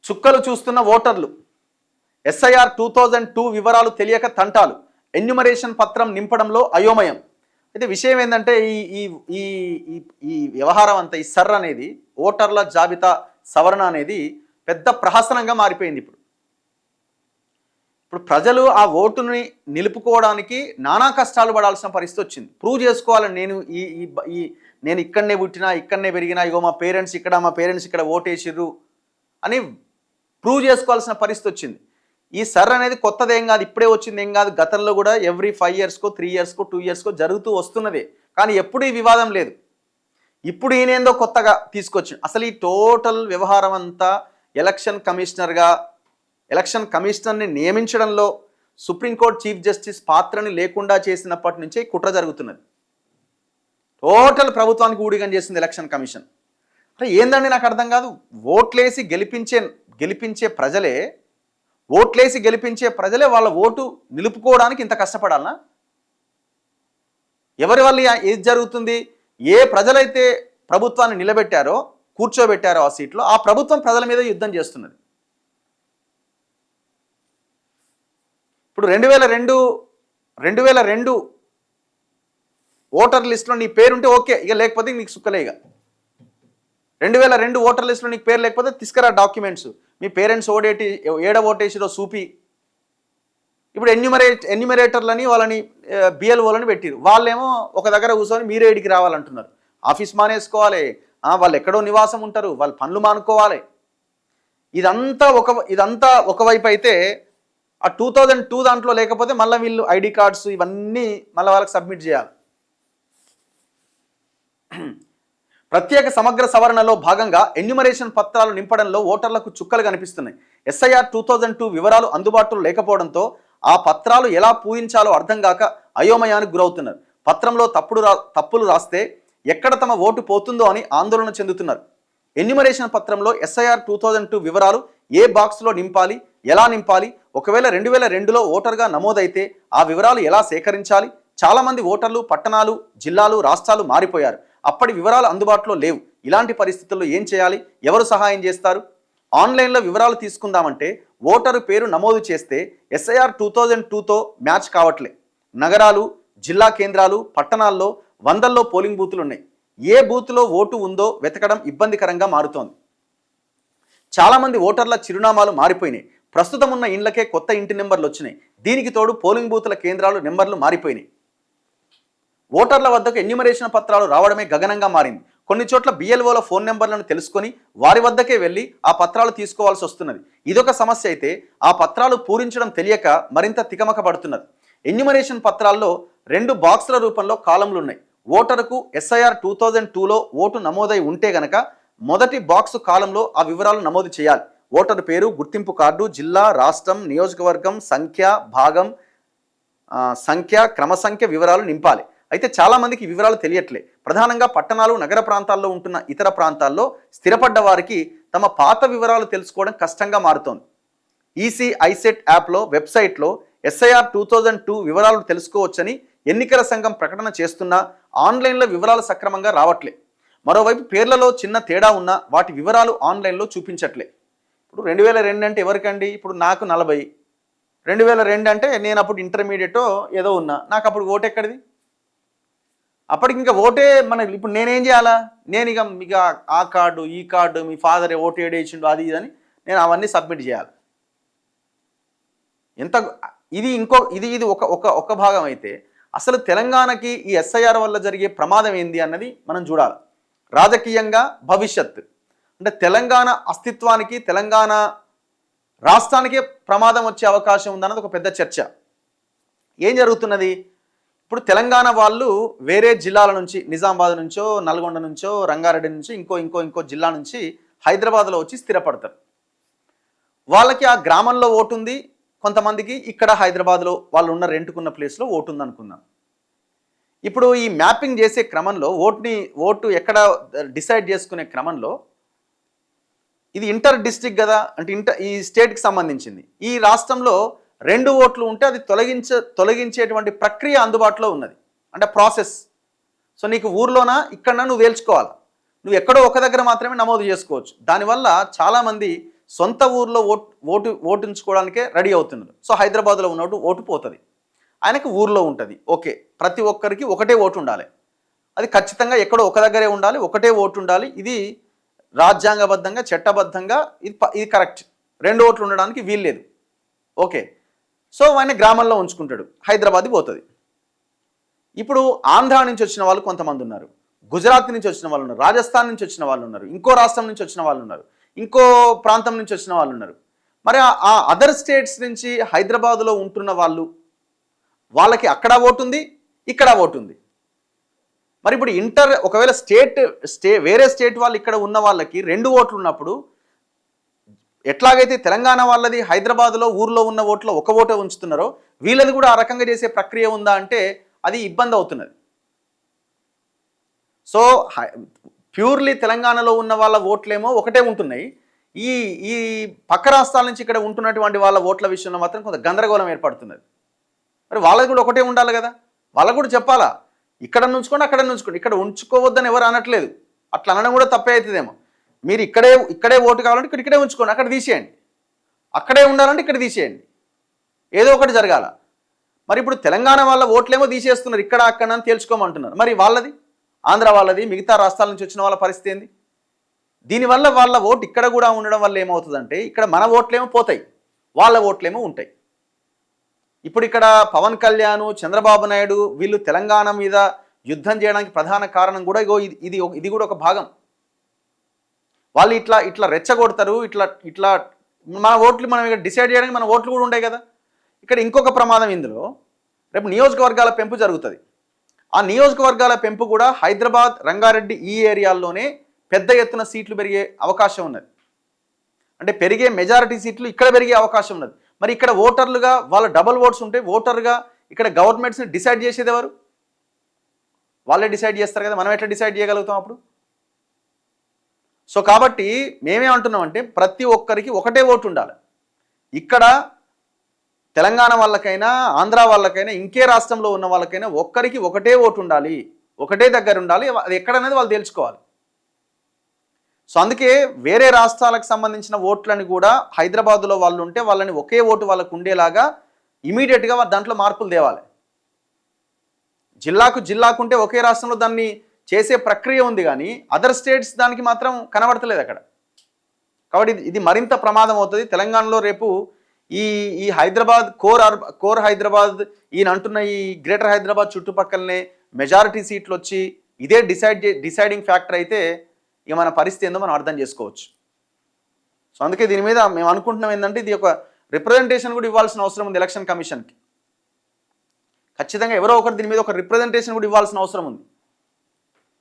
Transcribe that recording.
చుక్కలు చూస్తున్న ఓటర్లు. ఎస్ఐఆర్ 2002 వివరాలు తెలియక తంటాలు. ఎన్యుమరేషన్ పత్రం నింపడంలో అయోమయం. అయితే విషయం ఏంటంటే ఈ ఈ ఈ ఈ వ్యవహారం అంతా, ఈ సర్ అనేది, ఓటర్ల జాబితా సవరణ అనేది పెద్ద ప్రహసనంగా మారిపోయింది. ఇప్పుడు ప్రజలు ఆ ఓటుని నిలుపుకోవడానికి నానా కష్టాలు పడాల్సిన పరిస్థితి వచ్చింది. ప్రూవ్ చేసుకోవాలని నేను ఇక్కడనే పుట్టినా, ఇక్కడనే పెరిగినా, ఇగో మా పేరెంట్స్ ఇక్కడ ఓటేసిర్రు అని ప్రూవ్ చేసుకోవాల్సిన పరిస్థితి వచ్చింది. ఈ సర్ అనేది కొత్తదేం కాదు, ఇప్పుడే వచ్చింది ఏం కాదు. గతంలో కూడా ఎవ్రీ 5 ఇయర్స్కో 3 ఇయర్స్కో 2 ఇయర్స్కో జరుగుతూ వస్తున్నదే. కానీ ఎప్పుడు ఈ వివాదం లేదు. ఇప్పుడు ఈయనేందో కొత్తగా తీసుకొచ్చింది. అసలు ఈ టోటల్ వ్యవహారం అంతా ఎలక్షన్ కమిషనర్ని నియమించడంలో సుప్రీంకోర్టు చీఫ్ జస్టిస్ పాత్రని లేకుండా చేసినప్పటి నుంచే కుట్ర జరుగుతున్నది. టోటల్ ప్రభుత్వానికి ఊడిగం చేసింది ఎలక్షన్ కమిషన్. అంటే ఏందండి నాకు అర్థం కాదు. ఓట్లేసి గెలిపించే ప్రజలే వాళ్ళ ఓటు నిలుపుకోవడానికి ఇంత కష్టపడాలనా? ఎవరి వల్ల ఏది జరుగుతుంది? ఏ ప్రజలైతే ప్రభుత్వాన్ని నిలబెట్టారో, కూర్చోబెట్టారో ఆ సీట్లో, ఆ ప్రభుత్వం ప్రజల మీద యుద్ధం చేస్తున్నది. ఇప్పుడు 2002 ఓటర్ లిస్టులో నీ పేరుంటే ఓకే, ఇక లేకపోతే నీకు సుక్కలే. ఇక 2002 ఓటర్ లిస్టులో నీకు పేరు లేకపోతే తీసుకురా డాక్యుమెంట్స్, మీ పేరెంట్స్ ఏడ ఓటేసిరో చూపి. ఇప్పుడు ఎన్యూమరేటర్లని వాళ్ళని బిఎల్ఓలని పెట్టిరు. వాళ్ళేమో ఒక దగ్గర కూర్చొని మీరే ఇడికి రావాలంటున్నారు. ఆఫీస్ మానేసుకోవాలి, వాళ్ళు ఎక్కడో నివాసం ఉంటారు, వాళ్ళు పనులు మానుకోవాలి. ఇదంతా ఒకవైపు అయితే, ఆ 2002 దాంట్లో లేకపోతే మళ్ళీ వీళ్ళు ఐడి కార్డ్స్ ఇవన్నీ మళ్ళీ వాళ్ళకి సబ్మిట్ చేయాలి. ప్రత్యేక సమగ్ర సవరణలో భాగంగా ఎన్యుమరేషన్ పత్రాలు నింపడంలో ఓటర్లకు చుక్కలు కనిపిస్తున్నాయి. ఎస్ఐఆర్ 2002 వివరాలు అందుబాటులో లేకపోవడంతో ఆ పత్రాలు ఎలా పూరించాలో అర్థం కాక అయోమయానికి గురవుతున్నారు. పత్రంలో తప్పులు రాస్తే ఎక్కడ తమ ఓటు పోతుందో అని ఆందోళన చెందుతున్నారు. ఎన్యుమరేషన్ పత్రంలో ఎస్ఐఆర్ 2002 వివరాలు ఏ బాక్స్లో నింపాలి, ఎలా నింపాలి? ఒకవేళ 2002లో ఓటర్గా నమోదైతే ఆ వివరాలు ఎలా సేకరించాలి? చాలామంది ఓటర్లు పట్టణాలు, జిల్లాలు, రాష్ట్రాలు మారిపోయారు. అప్పటి వివరాలు అందుబాటులో లేవు. ఇలాంటి పరిస్థితుల్లో ఏం చేయాలి? ఎవరు సహాయం చేస్తారు? ఆన్లైన్లో వివరాలు తీసుకుందామంటే ఓటరు పేరు నమోదు చేస్తే ఎస్ఐఆర్ 2002తో మ్యాచ్ కావట్లే. నగరాలు, జిల్లా కేంద్రాలు, పట్టణాల్లో వందల్లో పోలింగ్ బూతులు ఉన్నాయి. ఏ బూత్లో ఓటు ఉందో వెతకడం ఇబ్బందికరంగా మారుతోంది. చాలామంది ఓటర్ల చిరునామాలు మారిపోయినాయి. ప్రస్తుతం ఉన్న ఇండ్లకే కొత్త ఇంటి నెంబర్లు వచ్చినాయి. దీనికి తోడు పోలింగ్ బూతుల కేంద్రాలు నెంబర్లు మారిపోయినాయి. ఓటర్ల వద్దకు ఎన్యుమరేషన్ పత్రాలు రావడమే గగనంగా మారింది. కొన్ని చోట్ల బిఎల్ఓల ఫోన్ నెంబర్లను తెలుసుకొని వారి వద్దకే వెళ్ళి ఆ పత్రాలు తీసుకోవాల్సి వస్తున్నది. ఇదొక సమస్య అయితే, ఆ పత్రాలు పూరించడం తెలియక మరింత తికమక పడుతున్నది. ఎన్యుమరేషన్ పత్రాల్లో 2 బాక్సుల రూపంలో కాలంలు ఉన్నాయి. ఓటరుకు ఎస్ఐఆర్ 2002లో ఓటు నమోదై ఉంటే గనక మొదటి బాక్సు కాలంలో ఆ వివరాలు నమోదు చేయాలి. ఓటరు పేరు, గుర్తింపు కార్డు, జిల్లా, రాష్ట్రం, నియోజకవర్గం, సంఖ్య, క్రమ సంఖ్య వివరాలు నింపాలి. అయితే చాలామందికి వివరాలు తెలియట్లే. ప్రధానంగా పట్టణాలు, నగర ప్రాంతాల్లో ఉంటున్న ఇతర ప్రాంతాల్లో స్థిరపడ్డ వారికి తమ పాత వివరాలు తెలుసుకోవడం కష్టంగా మారుతోంది. ఈసీ ఐసెట్ యాప్లో, వెబ్సైట్లో ఎస్ఐఆర్ 2002 వివరాలు తెలుసుకోవచ్చని ఎన్నికల సంఘం ప్రకటన చేస్తున్నా ఆన్లైన్లో వివరాలు సక్రమంగా రావట్లే. మరోవైపు పేర్లలో చిన్న తేడా ఉన్నా వాటి వివరాలు ఆన్లైన్లో చూపించట్లే. ఇప్పుడు 2002 అంటే ఎవరికండి? ఇప్పుడు నాకు 40. 2002 అంటే నేను అప్పుడు ఇంటర్మీడియటో ఏదో ఉన్నా. నాకు అప్పుడు ఓటు ఎక్కడిది? అప్పటికి ఇంకా ఓటే ఇప్పుడు నేనేం చేయాలా? నేను ఇక ఆ కార్డు, ఈ కార్డు, మీ ఫాదర్ ఓటు ఏడేసిండు, అది ఇదని నేను అవన్నీ సబ్మిట్ చేయాలి. ఇది ఒక భాగం అయితే, అసలు తెలంగాణకి ఈ ఎస్ఐఆర్ వల్ల జరిగే ప్రమాదం ఏంది అన్నది మనం చూడాలి. రాజకీయంగా భవిష్యత్ అంటే తెలంగాణ అస్తిత్వానికి, తెలంగాణ రాష్ట్రానికే ప్రమాదం వచ్చే అవకాశం ఉందన్నది ఒక పెద్ద చర్చ. ఏం జరుగుతున్నది? ఇప్పుడు తెలంగాణ వాళ్ళు వేరే జిల్లాల నుంచి, నిజామాబాద్ నుంచో, నల్గొండ నుంచో, రంగారెడ్డి నుంచి, ఇంకో జిల్లా నుంచి హైదరాబాద్లో వచ్చి స్థిరపడతారు. వాళ్ళకి ఆ గ్రామంలో ఓటు ఉంది, కొంతమందికి ఇక్కడ హైదరాబాద్లో వాళ్ళు ఉన్న రెంట్కున్న ప్లేస్లో ఓటు ఉంది అనుకుందాం. ఇప్పుడు ఈ మ్యాపింగ్ చేసే క్రమంలో ఓటు ఎక్కడ డిసైడ్ చేసుకునే క్రమంలో ఇది ఇంటర్ డిస్ట్రిక్ట్ కదా, అంటే ఈ స్టేట్కి సంబంధించింది. ఈ రాష్ట్రంలో 2 ఓట్లు ఉంటే అది తొలగించేటువంటి ప్రక్రియ అందుబాటులో ఉన్నది, అంటే ప్రాసెస్. సో నీకు ఊర్లోనా ఇక్కడనా నువ్వు వేల్చుకోవాలి. నువ్వు ఎక్కడో ఒక దగ్గర మాత్రమే నమోదు చేసుకోవచ్చు. దానివల్ల చాలామంది సొంత ఊర్లో ఓటుంచుకోవడానికే రెడీ అవుతున్నారు. సో హైదరాబాద్లో ఉన్నట్టు ఓటు పోతుంది, ఆయనకు ఊర్లో ఉంటుంది. ఓకే, ప్రతి ఒక్కరికి ఒకటే ఓటు ఉండాలి, అది ఖచ్చితంగా ఎక్కడో ఒక దగ్గరే ఉండాలి, ఒకటే ఓటు ఉండాలి. ఇది రాజ్యాంగబద్ధంగా చట్టబద్ధంగా ఇది కరెక్ట్. 2 ఓట్లు ఉండడానికి వీల్లేదు. ఓకే, సో ఆయన గ్రామంలో ఉంచుకుంటాడు, హైదరాబాద్ పోతుంది. ఇప్పుడు ఆంధ్ర నుంచి వచ్చిన వాళ్ళు కొంతమంది ఉన్నారు, గుజరాత్ నుంచి వచ్చిన వాళ్ళు ఉన్నారు, రాజస్థాన్ నుంచి వచ్చిన వాళ్ళు ఉన్నారు, ఇంకో రాష్ట్రం నుంచి వచ్చిన వాళ్ళు ఉన్నారు, ఇంకో ప్రాంతం నుంచి వచ్చిన వాళ్ళు ఉన్నారు. మరి ఆ అదర్ స్టేట్స్ నుంచి హైదరాబాద్లో ఉంటున్న వాళ్ళకి అక్కడ ఓటు ఉంది, ఇక్కడ ఓటు ఉంది. మరి ఇప్పుడు ఒకవేళ వేరే స్టేట్ వాళ్ళు ఇక్కడ ఉన్న వాళ్ళకి 2 ఓట్లు ఉన్నప్పుడు, ఎట్లాగైతే తెలంగాణ వాళ్ళది హైదరాబాద్లో ఊర్లో ఉన్న ఓట్లో ఒక ఓటే ఉంచుతున్నారో, వీళ్ళది కూడా ఆ రకంగా చేసే ప్రక్రియ ఉందా అంటే అది ఇబ్బంది అవుతున్నది. సో ప్యూర్లీ తెలంగాణలో ఉన్న వాళ్ళ ఓట్లేమో ఒకటే ఉంటున్నాయి, ఈ ఈ పక్క రాష్ట్రాల నుంచి ఇక్కడ ఉంటున్నటువంటి వాళ్ళ ఓట్ల విషయంలో మాత్రం కొంత గందరగోళం ఏర్పడుతున్నది. మరి వాళ్ళది కూడా ఒకటే ఉండాలి కదా, వాళ్ళకు కూడా చెప్పాలా, ఇక్కడ నుంచుకోండి అక్కడ నుంచుకోండి, ఇక్కడ ఉంచుకోవద్దని ఎవరు అనట్లేదు. అట్లా అనడం కూడా తప్పే అవుతుందేమో. మీరు ఇక్కడే ఓటు కావాలంటే ఇక్కడే ఉంచుకోండి, అక్కడ తీసేయండి, అక్కడే ఉండాలంటే ఇక్కడ తీసేయండి, ఏదో ఒకటి జరగాల. మరి ఇప్పుడు తెలంగాణ వాళ్ళ ఓట్లేమో తీసేస్తున్నారు, ఇక్కడ అక్కడ అని తేల్చుకోమంటున్నారు. మరి వాళ్ళది, ఆంధ్ర వాళ్ళది, మిగతా రాష్ట్రాల నుంచి వచ్చిన వాళ్ళ పరిస్థితి ఏంది? దీనివల్ల వాళ్ళ ఓటు ఇక్కడ కూడా ఉండడం వల్ల ఏమవుతుందంటే, ఇక్కడ మన ఓట్లేమో పోతాయి, వాళ్ళ ఓట్లేమో ఉంటాయి. ఇప్పుడు ఇక్కడ పవన్ కళ్యాణ్, చంద్రబాబు నాయుడు వీళ్ళు తెలంగాణ మీద యుద్ధం చేయడానికి ప్రధాన కారణం కూడా ఇది కూడా ఒక భాగం. వాళ్ళు ఇట్లా రెచ్చగొడతారు, ఇట్లా మన ఓట్లు మనం ఇక్కడ డిసైడ్ చేయడానికి మన ఓట్లు కూడా ఉంటాయి కదా. ఇక్కడ ఇంకొక ప్రమాదం, ఇందులో రేపు నియోజకవర్గాల పెంపు జరుగుతుంది. ఆ నియోజకవర్గాల పెంపు కూడా హైదరాబాద్, రంగారెడ్డి ఈ ఏరియాల్లోనే పెద్ద ఎత్తున సీట్లు పెరిగే అవకాశం ఉన్నది. అంటే పెరిగే మెజారిటీ సీట్లు ఇక్కడ పెరిగే అవకాశం ఉన్నది. మరి ఇక్కడ ఓటర్లుగా వాళ్ళ డబుల్ ఓట్స్ ఉంటే, ఓటర్గా ఇక్కడ గవర్నమెంట్స్ని డిసైడ్ చేసేది ఎవరు? వాళ్ళే డిసైడ్ చేస్తారు కదా, మనం ఎట్లా డిసైడ్ చేయగలుగుతాం అప్పుడు? సో కాబట్టి మేమేమంటున్నామంటే, ప్రతి ఒక్కరికి ఒకటే ఓటు ఉండాలి. ఇక్కడ తెలంగాణ వాళ్ళకైనా, ఆంధ్ర వాళ్ళకైనా, ఇంకే రాష్ట్రంలో ఉన్న వాళ్ళకైనా ఒక్కరికి ఒకటే ఓటు ఉండాలి, ఒకటే దగ్గర ఉండాలి. అది ఎక్కడనేది వాళ్ళు తెలుసుకోవాలి. సో అందుకే వేరే రాష్ట్రాలకు సంబంధించిన ఓట్లని కూడా హైదరాబాద్లో వాళ్ళు ఉంటే వాళ్ళని ఒకే ఓటు వాళ్ళకు ఉండేలాగా ఇమీడియట్గా దాంట్లో మార్పులు తేవాలి. జిల్లాకు ఉంటే ఒకే రాష్ట్రంలో దాన్ని చేసే ప్రక్రియ ఉంది, కానీ అదర్ స్టేట్స్ దానికి మాత్రం కనబడతలేదు అక్కడ. కాబట్టి ఇది మరింత ప్రమాదం అవుతుంది. తెలంగాణలో రేపు ఈ హైదరాబాద్ కోర్ హైదరాబాద్ ఈయన అంటున్న ఈ గ్రేటర్ హైదరాబాద్ చుట్టుపక్కలనే మెజారిటీ సీట్లు వచ్చి ఇదే డిసైడింగ్ ఫ్యాక్టర్ అయితే ఇక మన పరిస్థితి ఏందో మనం అర్థం చేసుకోవచ్చు. సో అందుకే దీని మీద మేము అనుకుంటున్నాం ఏంటంటే, ఇది ఒక రిప్రజెంటేషన్ కూడా ఇవ్వాల్సిన అవసరం ఉంది ఎలక్షన్ కమిషన్కి. ఖచ్చితంగా ఎవరో ఒకరు దీని మీద ఒక రిప్రజెంటేషన్ కూడా ఇవ్వాల్సిన అవసరం ఉంది.